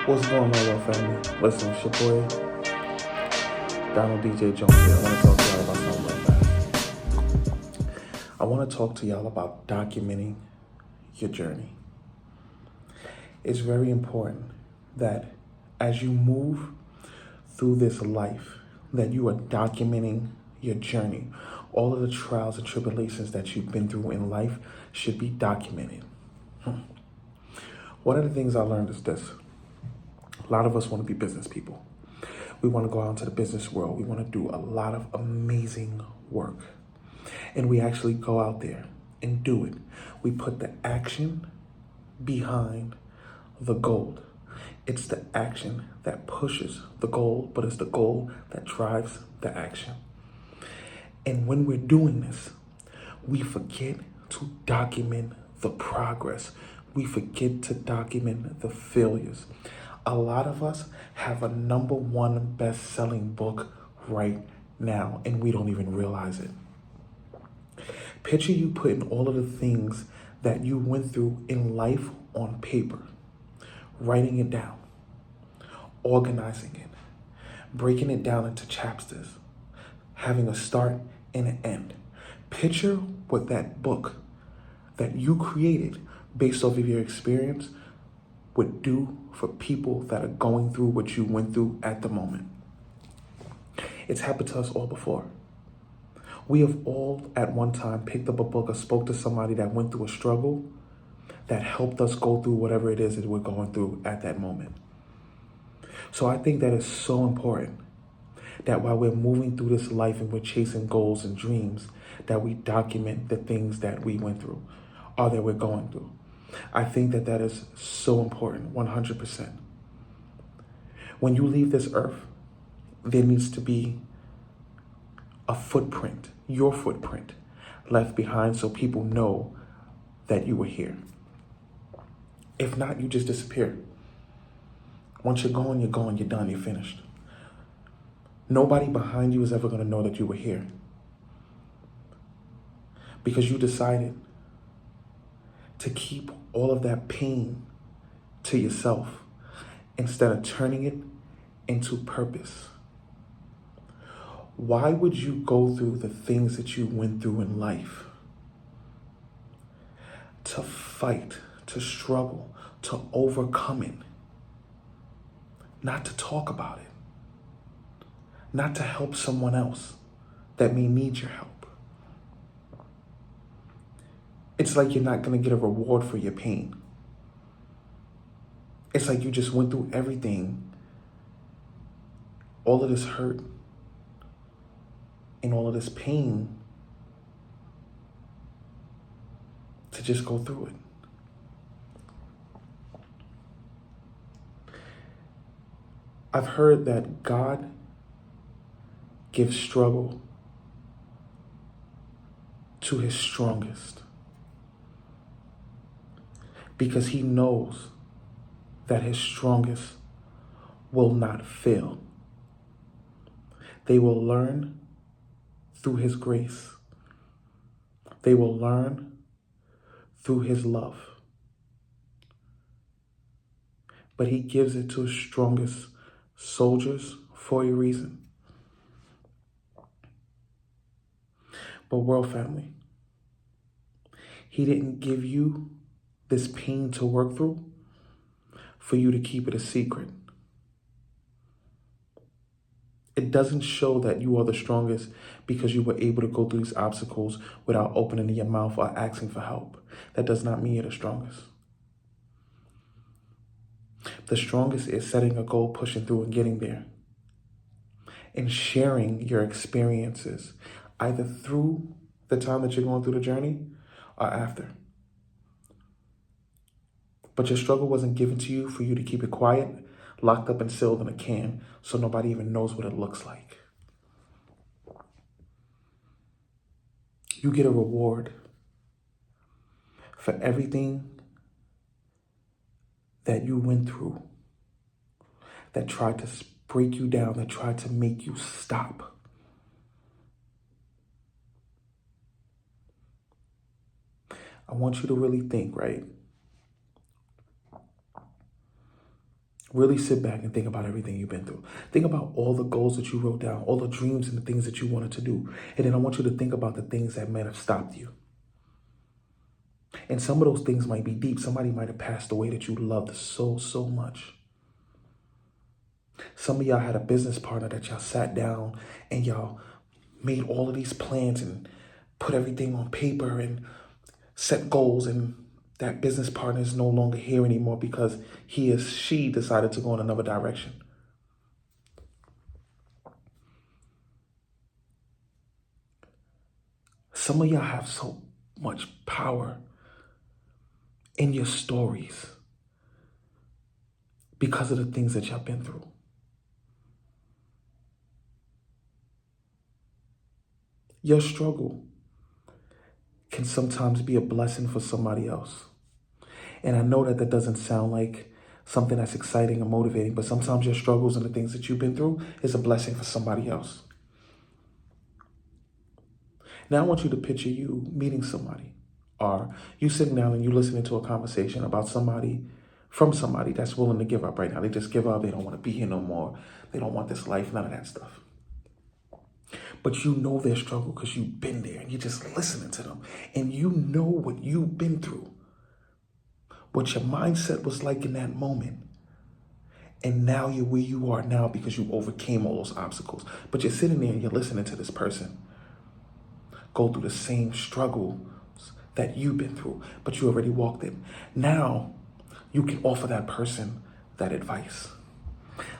What's going on, little family? Listen, it's your boy, Donald DJ Jones here. I want to talk to y'all about something real fast. I want to talk to y'all about documenting your journey. It's very important that as you move through this life, that you are documenting your journey. All of the trials and tribulations that you've been through in life should be documented. One of the things I learned is this. A lot of us want to be business people. We want to go out into the business world. We want to do a lot of amazing work. And we actually go out there and do it. We put the action behind the goal. It's the action that pushes the goal, but it's the goal that drives the action. And when we're doing this, we forget to document the progress. We forget to document the failures. A lot of us have a #1 best-selling book right now, and we don't even realize it. Picture you putting all of the things that you went through in life on paper, writing it down, organizing it, breaking it down into chapters, having a start and an end. Picture what that book that you created based off of your experience would do for people that are going through what you went through at the moment. It's happened to us all before. We have all at one time picked up a book or spoke to somebody that went through a struggle that helped us go through whatever it is that we're going through at that moment. So I think that is so important that while we're moving through this life and we're chasing goals and dreams, that we document the things that we went through or that we're going through. I think that that is so important, 100%. When you leave this earth, there needs to be a footprint, your footprint, left behind so people know that you were here. If not, you just disappear. Once you're gone, you're gone, you're done, you're finished. Nobody behind you is ever going to know that you were here because you decided to keep all of that pain to yourself instead of turning it into purpose. Why would you go through the things that you went through in life? To fight, to struggle, to overcome it. Not to talk about it. Not to help someone else that may need your help. It's like you're not going to get a reward for your pain. It's like you just went through everything, all of this hurt and all of this pain to just go through it. I've heard that God gives struggle to his strongest because he knows that his strongest will not fail. They will learn through his grace. They will learn through his love. But he gives it to his strongest soldiers for a reason. But world family, he didn't give you this pain to work through for you to keep it a secret. It doesn't show that you are the strongest because you were able to go through these obstacles without opening your mouth or asking for help. That does not mean you're the strongest. The strongest is setting a goal, pushing through and getting there, and sharing your experiences either through the time that you're going through the journey or after. But your struggle wasn't given to you for you to keep it quiet, locked up and sealed in a can, so nobody even knows what it looks like. You get a reward for everything that you went through that tried to break you down, that tried to make you stop. I want you to really think, right? Really sit back and think about everything you've been through. Think about all the goals that you wrote down, all the dreams and the things that you wanted to do. And then I want you to think about the things that might have stopped you. And some of those things might be deep. Somebody might have passed away that you loved so, so much. Some of y'all had a business partner that y'all sat down and y'all made all of these plans and put everything on paper and set goals, and that business partner is no longer here anymore because she decided to go in another direction. Some of y'all have so much power in your stories because of the things that y'all been through. Your struggle can sometimes be a blessing for somebody else. And I know that that doesn't sound like something that's exciting or motivating, but sometimes your struggles and the things that you've been through is a blessing for somebody else. Now I want you to picture you meeting somebody, or you sitting down and you listening to a conversation about from somebody that's willing to give up right now. They just give up. They don't want to be here no more. They don't want this life, none of that stuff. But you know their struggle because you've been there and you're just listening to them. And you know what you've been through, what your mindset was like in that moment. And now you're where you are now because you overcame all those obstacles. But you're sitting there and you're listening to this person go through the same struggles that you've been through, but you already walked it. Now you can offer that person that advice.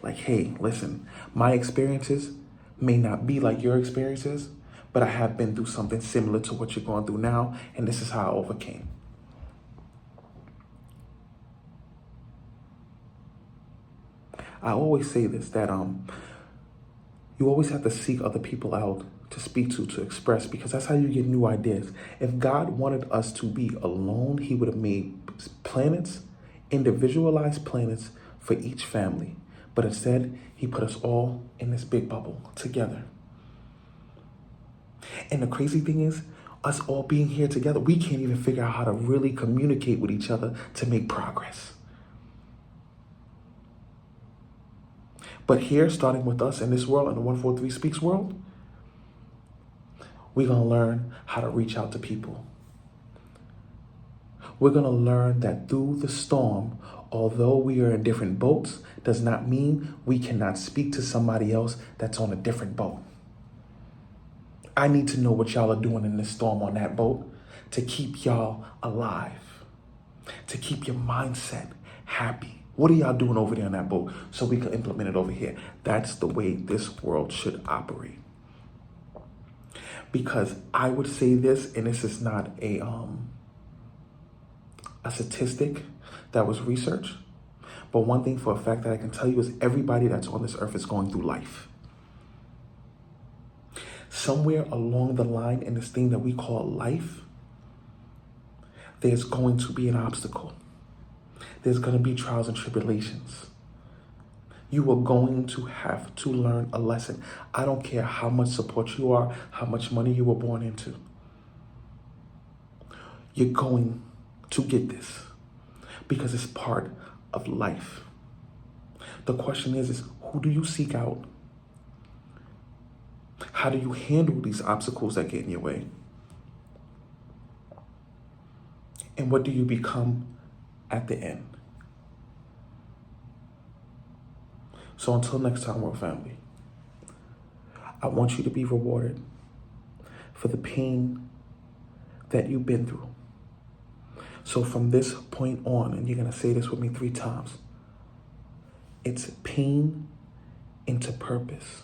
Like, hey, listen, my experiences may not be like your experiences, but I have been through something similar to what you're going through now, and this is how I overcame. I always say this, that you always have to seek other people out to speak to express, because that's how you get new ideas. If God wanted us to be alone, he would have made planets, individualized planets for each family. But instead, he put us all in this big bubble together. And the crazy thing is, us all being here together, we can't even figure out how to really communicate with each other to make progress. But here, starting with us in this world, in the 143 Speaks world, we're going to learn how to reach out to people. We're going to learn that through the storm, although we are in different boats, does not mean we cannot speak to somebody else that's on a different boat. I need to know what y'all are doing in this storm on that boat to keep y'all alive, to keep your mindset happy. What are y'all doing over there on that boat so we can implement it over here? That's the way this world should operate. Because I would say this, and this is not a statistic that was researched, but one thing for a fact that I can tell you is everybody that's on this earth is going through life. Somewhere along the line in this thing that we call life, there's going to be an obstacle. There's going to be trials and tribulations. You are going to have to learn a lesson. I don't care how much support you are, how much money you were born into. You're going to get this because it's part of life. The question is who do you seek out? How do you handle these obstacles that get in your way? And what do you become at the end? So until next time, world family, I want you to be rewarded for the pain that you've been through. So from this point on, and you're going to say this with me 3 times, it's pain into purpose.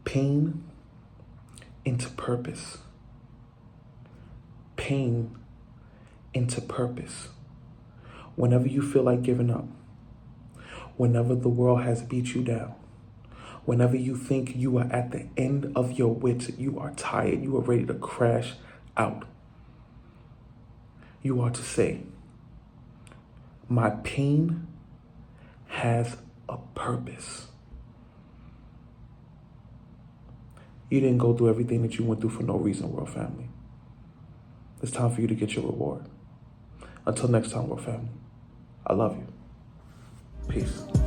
Pain into purpose. Pain into purpose. Whenever you feel like giving up, whenever the world has beat you down, whenever you think you are at the end of your wits, you are tired, you are ready to crash out, you are to say, my pain has a purpose. You didn't go through everything that you went through for no reason, world family. It's time for you to get your reward. Until next time, world family. I love you. Peace.